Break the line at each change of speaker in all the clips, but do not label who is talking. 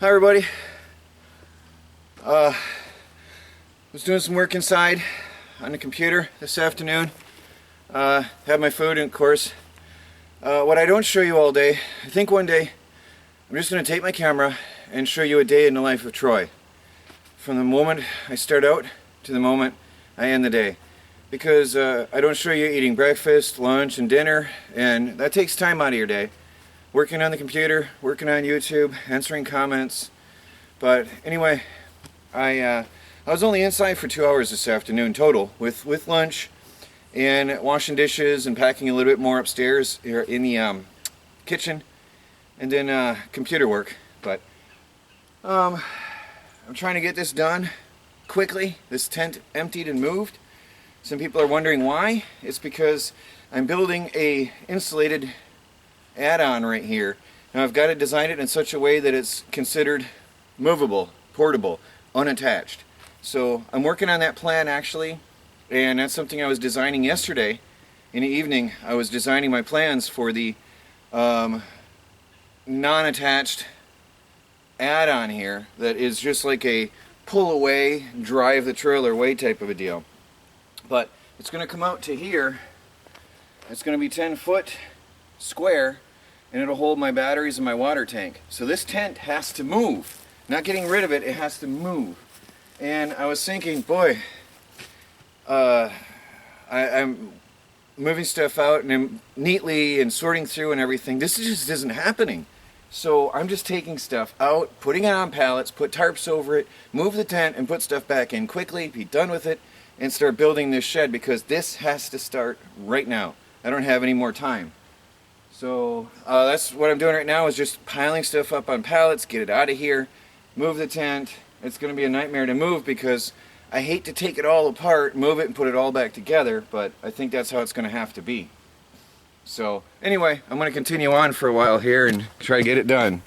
Hi everybody. Was doing some work inside on the computer this afternoon. Had my food, and of course, what I don't show you all day, I think one day I'm just going to take my camera and show you a day in the life of Troy. From the moment I start out to the moment I end the day. Because I don't show you eating breakfast, lunch, and dinner, and that takes time out of your day. Working on the computer, working on YouTube, answering comments. But anyway, I was only inside for 2 hours this afternoon total, with lunch and washing dishes and packing a little bit more upstairs here in the kitchen, and then computer work. But I'm trying to get this done quickly. This tent emptied and moved. Some people are wondering why. It's because I'm building a insulated add-on right here. Now I've got to design it in such a way that it's considered movable, portable, unattached. So I'm working on that plan actually, and that's something I was designing yesterday. In the evening I was designing my plans for the non-attached add-on here that is just like a pull away, drive the trailer away type of a deal. But it's going to come out to here. It's going to be 10 foot square, and it'll hold my batteries and my water tank. So this tent has to move. Not getting rid of it, it has to move. And I was thinking, boy, I'm moving stuff out and I'm neatly and sorting through and everything. This just isn't happening. So I'm just taking stuff out, putting it on pallets, put tarps over it, move the tent and put stuff back in quickly, be done with it, and start building this shed, because this has to start right now. I don't have any more time. So that's what I'm doing right now, is just piling stuff up on pallets, get it out of here, move the tent. It's going to be a nightmare to move because I hate to take it all apart, move it, and put it all back together, but I think that's how it's going to have to be. So anyway, I'm going to continue on for a while here and try to get it done.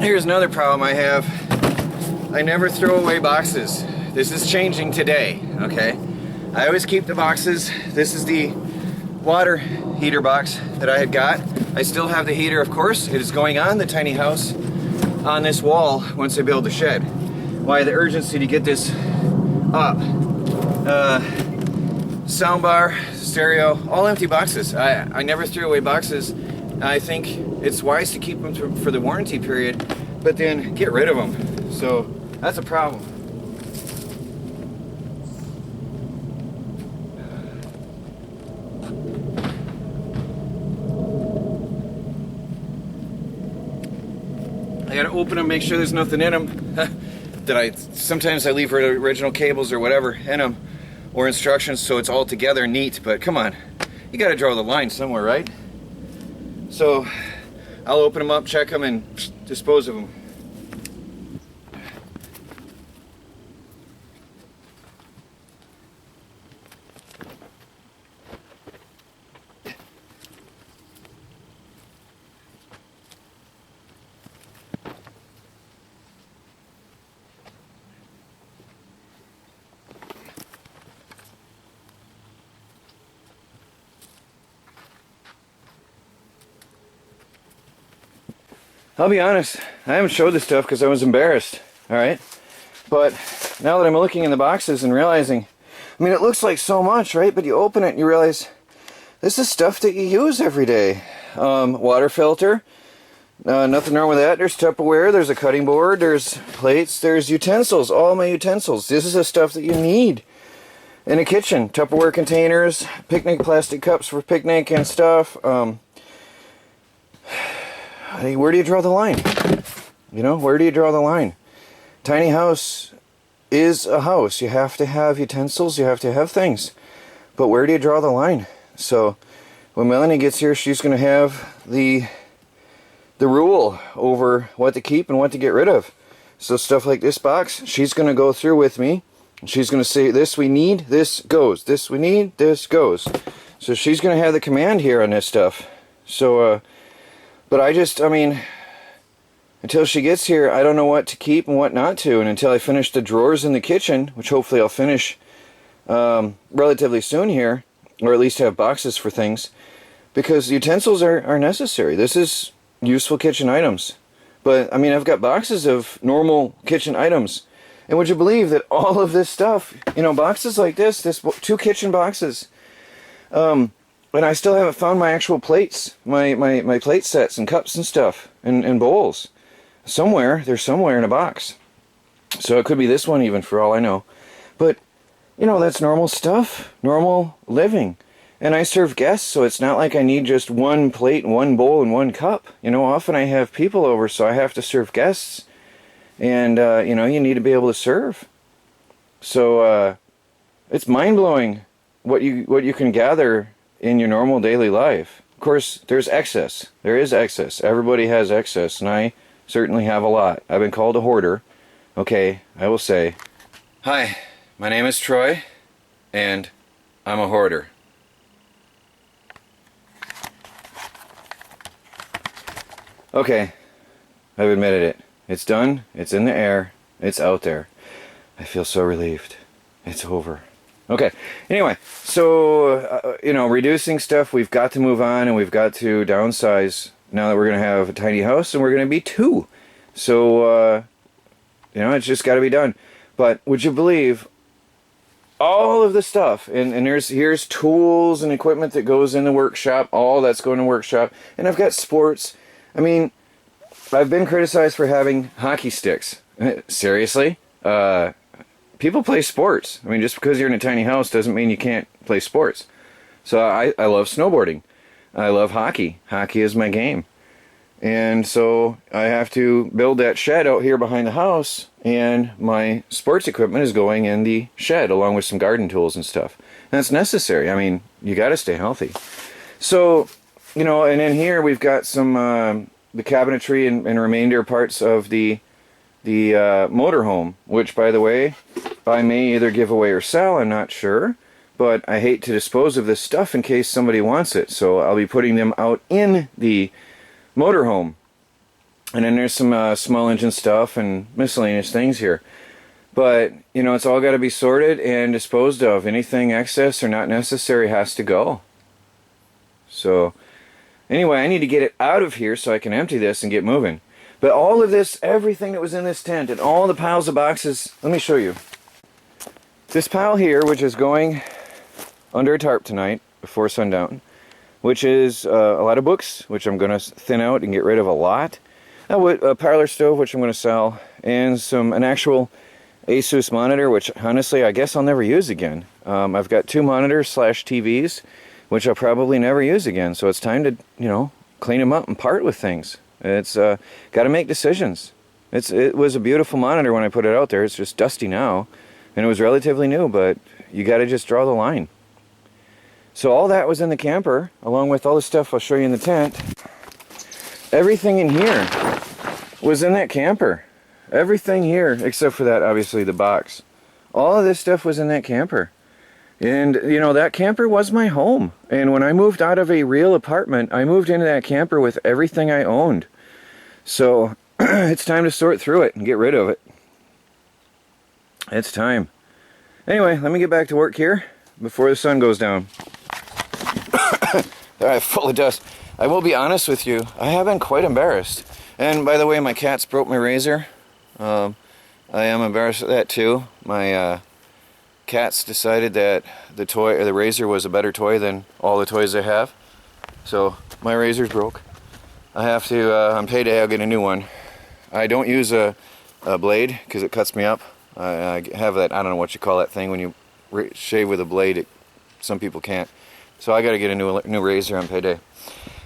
Here's another problem I have. I never throw away boxes. This is changing today, okay? I always keep the boxes. This is the water heater box that I had got. I still have the heater, of course. It is going on the tiny house on this wall once I build the shed. Why the urgency to get this up? Soundbar, stereo, all empty boxes. I never threw away boxes. I think it's wise to keep them for the warranty period, but then get rid of them. So that's a problem. I gotta open them, make sure there's nothing in them. Sometimes I leave original cables or whatever in them, or instructions, so it's all together neat, but come on. you got to draw the line somewhere, right? So I'll open them up, check them, and dispose of them. I'll be honest, I haven't showed this stuff because I was embarrassed, alright? But now that I'm looking in the boxes and realizing, I mean, it looks like so much, right? But you open it and you realize this is stuff that you use every day. Water filter, nothing wrong with that. There's Tupperware, there's a cutting board, there's plates, there's utensils, all my utensils. This is the stuff that you need in a kitchen. Tupperware containers, picnic plastic cups for picnic and stuff. Where do you draw the line? You know, where do you draw the line? Tiny house is a house. You have to have utensils, you have to have things. But where do you draw the line? So when Melanie gets here, she's going to have the rule over what to keep and what to get rid of. So stuff like this box, she's going to go through with me. She's going to say, this we need, this goes. This we need, this goes. So she's going to have the command here on this stuff. So, but I mean, until she gets here, I don't know what to keep and what not to. And until I finish the drawers in the kitchen, which hopefully I'll finish relatively soon here, or at least have boxes for things, because utensils are necessary. This is useful kitchen items. But, I mean, I've got boxes of normal kitchen items. And would you believe that all of this stuff, you know, boxes like this 2 kitchen boxes, and I still haven't found my actual plates, my plate sets and cups and stuff, and bowls. They're somewhere in a box. So it could be this one even, for all I know. But, you know, that's normal stuff, normal living. And I serve guests, so it's not like I need just one plate, one bowl, and one cup. You know, often I have people over, so I have to serve guests. And, you know, you need to be able to serve. So, it's mind-blowing what you can gather in your normal daily life. Of course, there's excess. There is excess. Everybody has excess, and I certainly have a lot. I've been called a hoarder. Okay, I will say, hi, my name is Troy, and I'm a hoarder. Okay, I've admitted it. It's done, it's in the air, it's out there. I feel so relieved. It's over. Okay, anyway, so, you know, reducing stuff, we've got to move on, and we've got to downsize now that we're going to have a tiny house, and we're going to be 2. So, you know, it's just got to be done. But would you believe all of the stuff, and here's tools and equipment that goes in the workshop, all that's going to workshop, and I've got sports. I mean, I've been criticized for having hockey sticks. Seriously? People play sports. I mean, just because you're in a tiny house doesn't mean you can't play sports. So I love snowboarding. I love hockey. Hockey is my game. And so I have to build that shed out here behind the house, and my sports equipment is going in the shed along with some garden tools and stuff. And that's necessary. I mean, you got to stay healthy. So, you know, and in here we've got some the cabinetry and remainder parts of the motorhome, which, by the way, I may either give away or sell, I'm not sure, but I hate to dispose of this stuff in case somebody wants it, so I'll be putting them out in the motorhome. And then there's some small engine stuff and miscellaneous things here. But, you know, it's all got to be sorted and disposed of. Anything excess or not necessary has to go. So, anyway, I need to get it out of here so I can empty this and get moving. But all of this, everything that was in this tent and all the piles of boxes, let me show you. This pile here, which is going under a tarp tonight before sundown, which is a lot of books, which I'm going to thin out and get rid of a lot. A parlor stove, which I'm going to sell, and an actual Asus monitor, which honestly I guess I'll never use again. I've got 2 monitors / TVs, which I'll probably never use again. So it's time to, you know, clean them up and part with things. It's got to make decisions. It was a beautiful monitor when I put it out there. It's just dusty now, and it was relatively new, but you got to just draw the line. So all that was in the camper, along with all the stuff I'll show you in the tent. Everything in here was in that camper. Everything here, except for that, obviously, the box. All of this stuff was in that camper. And, you know, that camper was my home. And when I moved out of a real apartment, I moved into that camper with everything I owned. So, it's time to sort through it and get rid of it. It's time. Anyway, let me get back to work here before the sun goes down. Alright, full of dust. I will be honest with you, I have been quite embarrassed. And by the way, my cats broke my razor. I am embarrassed at that too. My cats decided that the toy or the razor was a better toy than all the toys they have. So my razor's broke. I have to, on payday I'll get a new one. I don't use a blade because it cuts me up. I have that, I don't know what you call that thing when you shave with a blade. Some people can't. So I got to get a new razor on payday.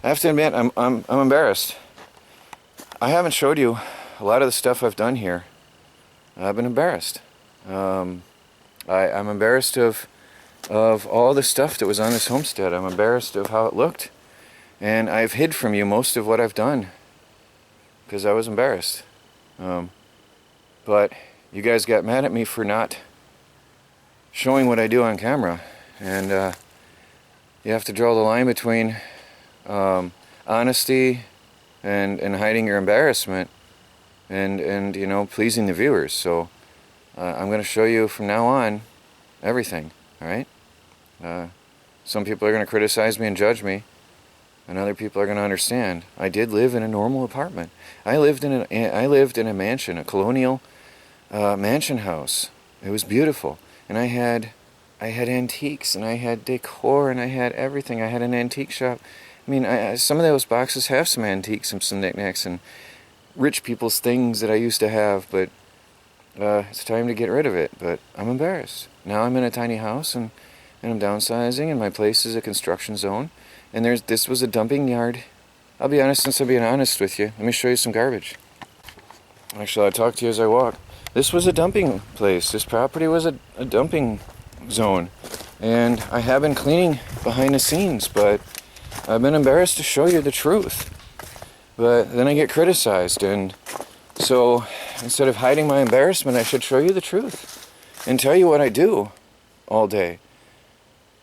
I have to admit, I'm embarrassed. I haven't showed you a lot of the stuff I've done here. I've been embarrassed. I'm embarrassed of all the stuff that was on this homestead. I'm embarrassed of how it looked. And I've hid from you most of what I've done because I was embarrassed. But you guys got mad at me for not showing what I do on camera. And you have to draw the line between honesty and hiding your embarrassment and you know, pleasing the viewers. So I'm going to show you from now on everything. All right. Some people are going to criticize me and judge me, and other people are going to understand. I did live in a normal apartment. I lived in a mansion, a colonial mansion house. It was beautiful, and I had antiques, and I had decor, and I had everything. I had an antique shop. I mean, some of those boxes have some antiques and some knickknacks and rich people's things that I used to have, but it's time to get rid of it. But I'm embarrassed. Now I'm in a tiny house, and I'm downsizing, and my place is a construction zone, and this was a dumping yard. I'll be honest, since I'm being honest with you, let me show you some garbage. Actually, I'll talk to you as I walk. This was a dumping place. This property was a dumping zone, and I have been cleaning behind the scenes, but I've been embarrassed to show you the truth. But then I get criticized, and so instead of hiding my embarrassment, I should show you the truth and tell you what I do all day,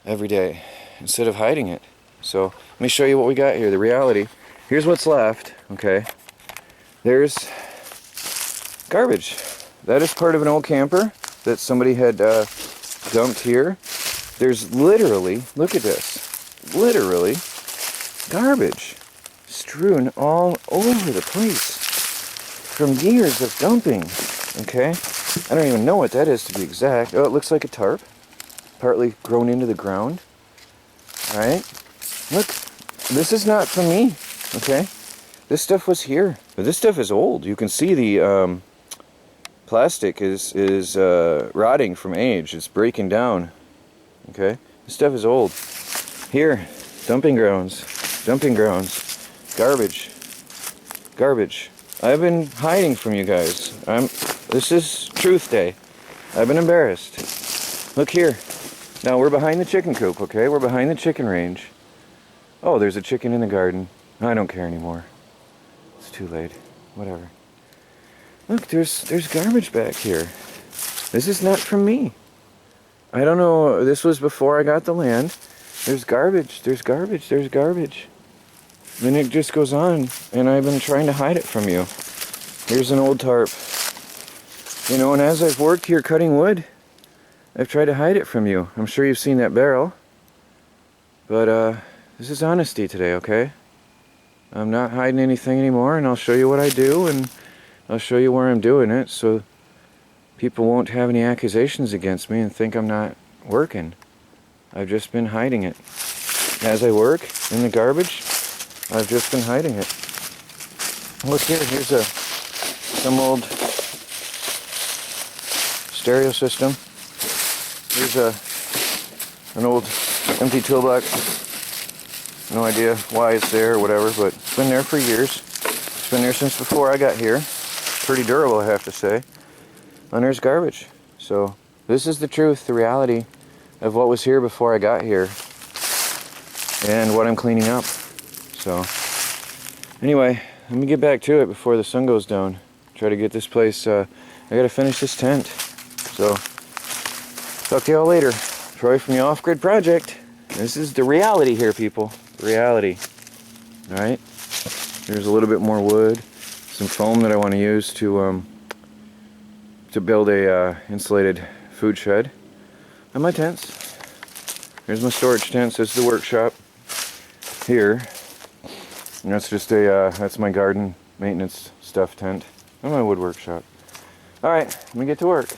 every day, instead of hiding it. So let me show you what we got here, the reality. Here's what's left, okay? There's garbage. That is part of an old camper that somebody had dumped here. There's literally, look at this, literally garbage strewn all over the place from years of dumping, okay? I don't even know what that is to be exact. Oh, it looks like a tarp, partly grown into the ground. All right, look, this is not from me, okay? This stuff was here, but this stuff is old. You can see the plastic is rotting from age. It's breaking down, okay? This stuff is old. Here, dumping grounds, garbage. I've been hiding from you guys. This is truth day. I've been embarrassed. Look here. Now we're behind the chicken coop, okay? We're behind the chicken range. Oh, there's a chicken in the garden. I don't care anymore. It's too late. Whatever. Look, there's garbage back here. This is not from me. I don't know. This was before I got the land. There's garbage. And it just goes on, and I've been trying to hide it from you. Here's an old tarp. You know, and as I've worked here cutting wood, I've tried to hide it from you. I'm sure you've seen that barrel. But this is honesty today, okay? I'm not hiding anything anymore, and I'll show you what I do, and I'll show you where I'm doing it, so people won't have any accusations against me and think I'm not working. I've just been hiding it. As I work in the garbage, I've just been hiding it. Look here, here's some old stereo system. Here's an old empty toolbox. No idea why it's there or whatever, but it's been there for years. It's been there since before I got here. Pretty durable, I have to say. And there's garbage. So this is the truth, the reality of what was here before I got here. and what I'm cleaning up. So anyway, let me get back to it before the sun goes down. Try to get this place, I gotta finish this tent. So talk to y'all later. Troy from the Off-Grid Project. This is the reality here, people. The reality. Alright, here's a little bit more wood, some foam that I want to use to build a insulated food shed, and my tents. Here's my storage tents. This is the workshop here, and that's just that's my garden maintenance stuff tent, and my wood workshop. Alright, let me get to work.